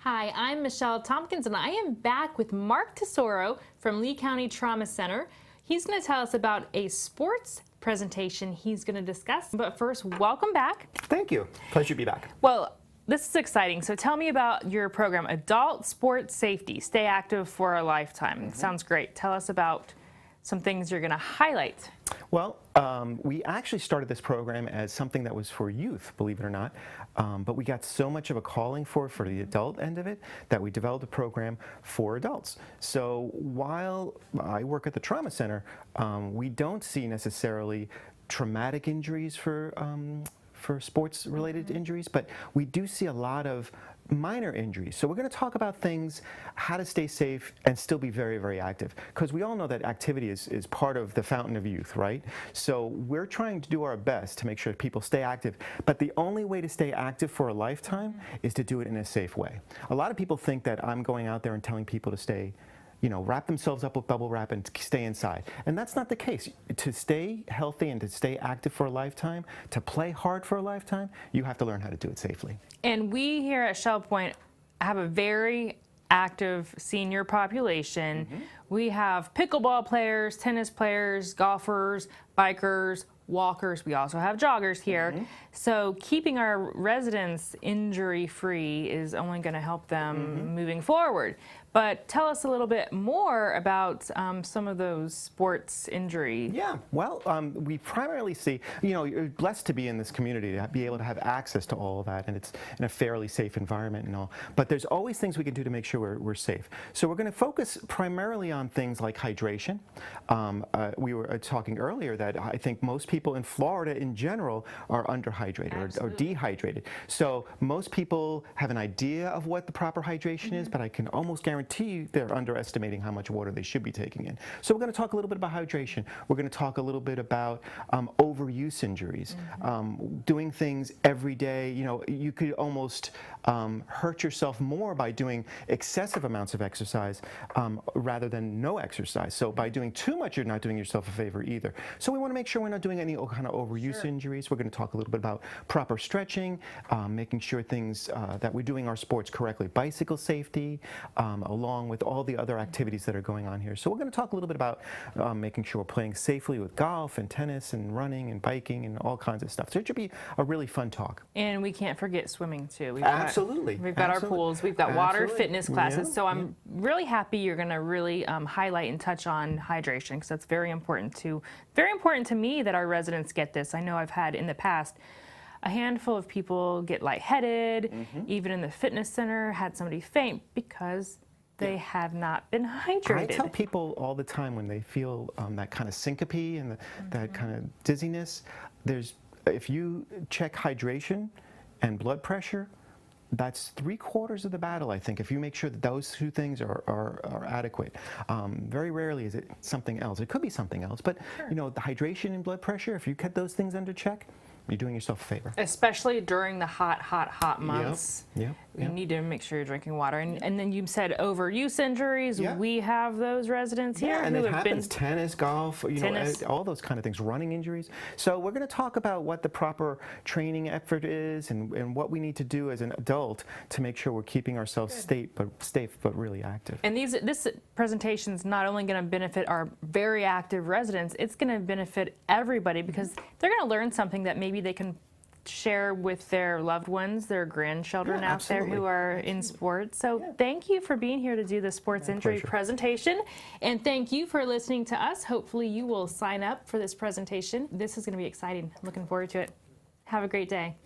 Hi, I'm Michelle Tompkins, and I am back with Mark Tesoro from Lee County Trauma Center. He's going to tell us about a sports presentation he's going to discuss. But first, welcome back. Thank you. Pleasure to be back. Well, this is exciting. So tell me about your program, Adult Sports Safety, Stay Active for a Lifetime. Sounds great. Tell us about some things you're going to highlight. Well, we actually started this program as something that was for youth, believe it or not, but we got so much of a calling for the adult end of it that we developed a program for adults. So while I work at the Trauma Center, we don't see necessarily traumatic injuries for sports-related injuries, but we do see a lot of minor injuries. So we're going to talk about things, how to stay safe and still be very, very active. Because we all know that activity is part of the fountain of youth, right? So we're trying to do our best to make sure people stay active. But the only way to stay active for a lifetime is to do it in a safe way. A lot of people think that I'm going out there and telling people to stay, wrap themselves up with bubble wrap and stay inside. And that's not the case. To stay healthy and to stay active for a lifetime, to play hard for a lifetime, you have to learn how to do it safely. And we here at Shell Point have a very active senior population. We have pickleball players, tennis players, golfers, bikers, walkers. We also have joggers here. So keeping our residents injury-free is only going to help them moving forward. But tell us a little bit more about some of those sports injuries. Yeah, well, we primarily see, you're blessed to be in this community, to be able to have access to all of that, and it's in a fairly safe environment and all. But there's always things we can do to make sure we're safe. So we're going to focus primarily on things like hydration. We were talking earlier that I think most people in Florida in general are underhydrated or dehydrated. So most people have an idea of what the proper hydration is, but I can almost guarantee they're underestimating how much water they should be taking in. So we're going to talk a little bit about hydration. We're going to talk a little bit about overuse injuries, doing things every day. You could almost hurt yourself more by doing excessive amounts of exercise rather than no exercise. So by doing too much, you're not doing yourself a favor either. So we want to make sure we're not doing any kind of overuse injuries. We're going to talk a little bit about proper stretching, making sure things that we're doing our sports correctly, bicycle safety, along with all the other activities that are going on here. So we're going to talk a little bit about making sure we're playing safely with golf and tennis and running and biking and all kinds of stuff. So it should be a really fun talk. And we can't forget swimming too. Absolutely. We've got our pools. We've got water fitness classes. So I'm really happy you're going to really highlight and touch on hydration, because that's very important to me that our residents get this. I know I've had in the past a handful of people get lightheaded, even in the fitness center, had somebody faint because they have not been hydrated. I tell people all the time when they feel that kind of syncope and that kind of dizziness, if you check hydration and blood pressure, that's 3/4 of the battle, I think, if you make sure that those two things are adequate. Very rarely is it something else. It could be something else, but the hydration and blood pressure, if you get those things under check, you're doing yourself a favor. Especially during the hot months. Yep. You need to make sure you're drinking water. And then you said overuse injuries. We have those residents here. And it happens. Tennis, golf, all those kind of things, running injuries. So we're going to talk about what the proper training effort is and what we need to do as an adult to make sure we're keeping ourselves safe but really active. And this presentation is not only going to benefit our very active residents, it's going to benefit everybody, because they're going to learn something that maybe they can share with their loved ones, their grandchildren out there who are in sports. So thank you for being here to do the sports injury presentation. And thank you for listening to us. Hopefully you will sign up for this presentation. This is going to be exciting. Looking forward to it. Have a great day.